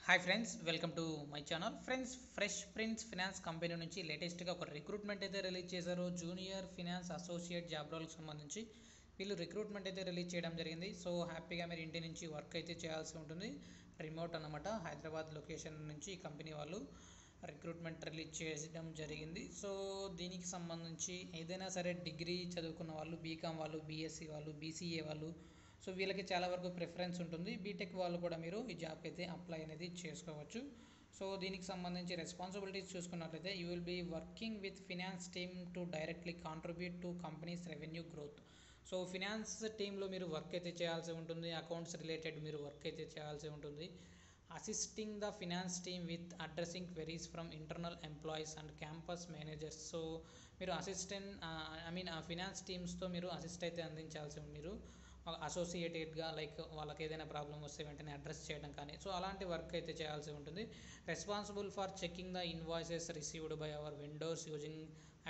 Hi friends, welcome to my channel. Friends, fresh prince finance company నుంచి లేటెస్ట్గా ఒక recruitment అయితే రిలీజ్ చేశారు. జూనియర్ ఫినాన్స్ అసోసియేట్ జాబ్ రోల్కి సంబంధించి వీళ్ళు రిక్రూట్మెంట్ అయితే రిలీజ్ చేయడం జరిగింది. సో హ్యాపీగా మీరు ఇంటి నుంచి వర్క్ అయితే చేయాల్సి ఉంటుంది. రిమోట్ అన్నమాట. హైదరాబాద్ లొకేషన్ నుంచి ఈ కంపెనీ వాళ్ళు రిక్రూట్మెంట్ రిలీజ్ చేయడం జరిగింది. సో దీనికి సంబంధించి ఏదైనా సరే డిగ్రీ చదువుకున్న వాళ్ళు, బీకామ్ వాళ్ళు, బీఎస్సీ వాళ్ళు, బీసీఏ వాళ్ళు, సో వీళ్ళకి చాలా వరకు ప్రిఫరెన్స్ ఉంటుంది. బీటెక్ వాళ్ళు కూడా మీరు ఈ జాబ్కి అయితే అప్లై అనేది చేసుకోవచ్చు. సో దీనికి సంబంధించి రెస్పాన్సిబిలిటీస్ చూసుకున్నట్లయితే you will be working with finance team to directly contribute to companies revenue growth. So finance టీంలో మీరు వర్క్ అయితే చేయాల్సి ఉంటుంది. అకౌంట్స్ రిలేటెడ్ మీరు వర్క్ అయితే చేయాల్సి ఉంటుంది. Assisting the finance team with addressing queries from internal employees and campus managers. So మీరు ఫినాన్స్ టీమ్స్తో మీరు అసిస్ట్ అయితే అందించాల్సి ఉంది. మీరు అసోసియేటెడ్గా లైక్ వాళ్ళకి ఏదైనా ప్రాబ్లం వస్తే వెంటనే అడ్రస్ చేయడం కానీ, సో అలాంటి వర్క్ అయితే చేయాల్సి ఉంటుంది. Responsible for checking the invoices received by our vendors using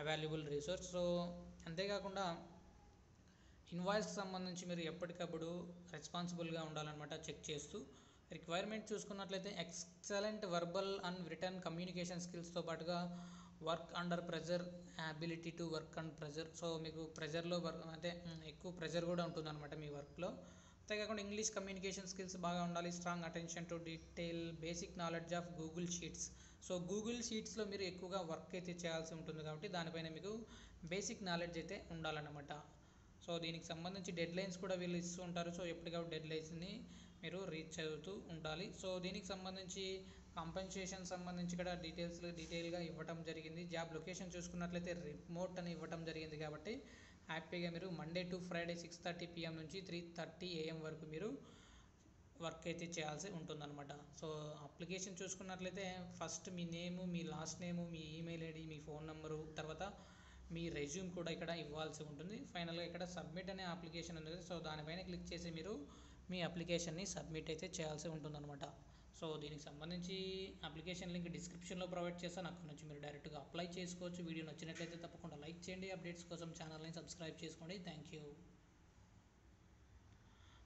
available resource. So అంతేకాకుండా ఇన్వాయిస్కి సంబంధించి మీరు ఎప్పటికప్పుడు రెస్పాన్సిబుల్గా ఉండాలన్నమాట, చెక్ చేస్తూ. రిక్వైర్మెంట్ చూసుకున్నట్లయితే excellent verbal and written communication స్కిల్స్తో పాటుగా work under pressure, ability to work and pressure. So మీకు ప్రెజర్లో వర్క్ అంటే ఎక్కువ ప్రెజర్ కూడా ఉంటుందన్నమాట మీ వర్క్లో. అంతేకాకుండా ఇంగ్లీష్ కమ్యూనికేషన్ స్కిల్స్ బాగా ఉండాలి. Strong attention to detail, basic knowledge of Google sheets. So Google షీట్స్లో మీరు ఎక్కువగా వర్క్ అయితే చేయాల్సి ఉంటుంది కాబట్టి దానిపైన మీకు బేసిక్ నాలెడ్జ్ అయితే ఉండాలన్నమాట. సో దీనికి సంబంధించి డెడ్ లైన్స్ కూడా వీళ్ళు ఇస్తూ ఉంటారు. సో ఎప్పటికప్పుడు డెడ్ లైన్స్ని మీరు రీచ్ అవుతూ ఉండాలి. సో దీనికి సంబంధించి కాంపెన్సేషన్ సంబంధించి కూడా డీటెయిల్గా ఇవ్వటం జరిగింది. జాబ్ లొకేషన్ చూసుకున్నట్లయితే రిమోట్ అని ఇవ్వటం జరిగింది కాబట్టి హ్యాపీగా మీరు మండే టు ఫ్రైడే 6:30 PM నుంచి 3:30 AM వరకు మీరు వర్క్ అయితే చేయాల్సి ఉంటుందన్నమాట. సో అప్లికేషన్ చూసుకున్నట్లయితే ఫస్ట్ మీ నేము, మీ లాస్ట్ నేము, మీ ఈమెయిల్ ఐడి, మీ ఫోన్ నెంబరు, తర్వాత మీ రెజ్యూమ్ కూడా ఇక్కడ ఇవ్వాల్సి ఉంటుంది. ఫైనల్గా ఇక్కడ సబ్మిట్ అనే అప్లికేషన్ ఉంది. సో దానిపైన క్లిక్ చేసి మీరు మీ అప్లికేషన్ని సబ్మిట్ అయితే చేయాల్సి ఉంటుందన్నమాట. సో దీనికి సంబంధించి అప్లికేషన్ లింక్ డిస్క్రిప్షన్లో ప్రొవైడ్ చేస్తాను. అక్కడ నుంచి మీరు డైరెక్ట్గా అప్లై చేసుకోవచ్చు. వీడియో నచ్చినట్లయితే తప్పకుండా లైక్ చేయండి. అప్డేట్స్ కోసం ఛానల్ని సబ్స్క్రైబ్ చేసుకోండి. Thank you.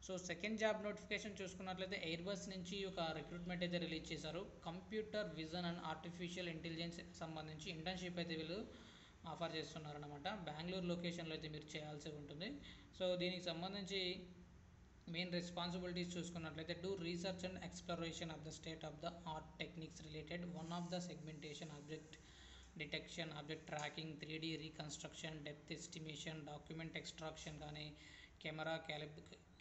So second job notification చూసుకున్నట్లయితే ఎయిర్ బస్ నుంచి ఒక రిక్రూట్మెంట్ అయితే రిలీజ్ చేశారు. Computer vision and artificial intelligence సంబంధించి ఇంటర్న్షిప్ అయితే వీళ్ళు ఆఫర్ చేస్తున్నారన్నమాట. బెంగళూరు లొకేషన్లో అయితే మీరు చేయాల్సి ఉంటుంది. సో దీనికి సంబంధించి మెయిన్ రెస్పాన్సిబిలిటీస్ చూసుకున్నట్లయితే do research and exploration of the state of the art techniques related, one of the segmentation, object detection, object tracking, 3D reconstruction, depth estimation, document extraction కానీ, కెమెరా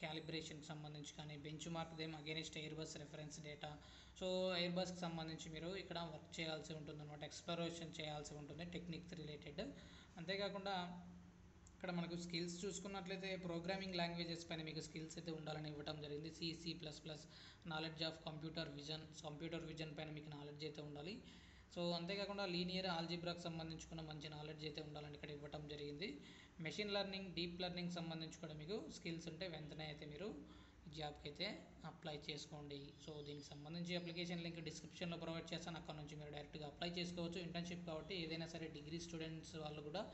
క్యాలిబ్రేషన్కి సంబంధించి కానీ, bench mark them against air bus reference data. So air బస్కి సంబంధించి మీరు ఇక్కడ work చేయాల్సి ఉంటుంది అనమాట, ఎక్స్ప్లోరేషన్ చేయాల్సి ఉంటుంది టెక్నిక్స్ రిలేటెడ్. అంతేకాకుండా ఇక్కడ మనకు స్కిల్స్ చూసుకున్నట్లయితే ప్రోగ్రామింగ్ లాంగ్వేజెస్ పైన మీకు స్కిల్స్ అయితే ఉండాలని ఇవ్వడం జరిగింది. C++, knowledge of computer vision పైన మీకు నాలెడ్జ్ అయితే ఉండాలి. సో అంతేకాకుండా లీనియర్ ఆల్జీబ్రాకి సంబంధించుకున్న మంచి నాలెడ్జ్ అయితే ఉండాలని ఇక్కడ ఇవ్వడం జరిగింది. మెషిన్ లెర్నింగ్, డీప్ లెర్నింగ్ సంబంధించి కూడా మీకు స్కిల్స్ ఉంటే వెంటనే అయితే మీరు జాబ్కి అయితే అప్లై చేసుకోండి. సో దీనికి సంబంధించి అప్లికేషన్ లింక్ డిస్క్రిప్షన్లో ప్రొవైడ్ చేస్తాను. అక్కడ నుంచి మీరు డైరెక్ట్గా అప్లై చేసుకోవచ్చు. ఇంటర్న్షిప్ కాబట్టి ఏదైనా సరే డిగ్రీ స్టూడెంట్స్ వాళ్ళు కూడా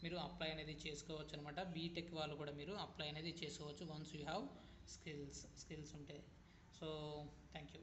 మీరు అప్లై అనేది చేసుకోవచ్చు అనమాట. బీటెక్ వాళ్ళు కూడా మీరు అప్లై అనేది చేసుకోవచ్చు వన్స్ యూ హ్యావ్ స్కిల్స్ ఉంటే. So thank you.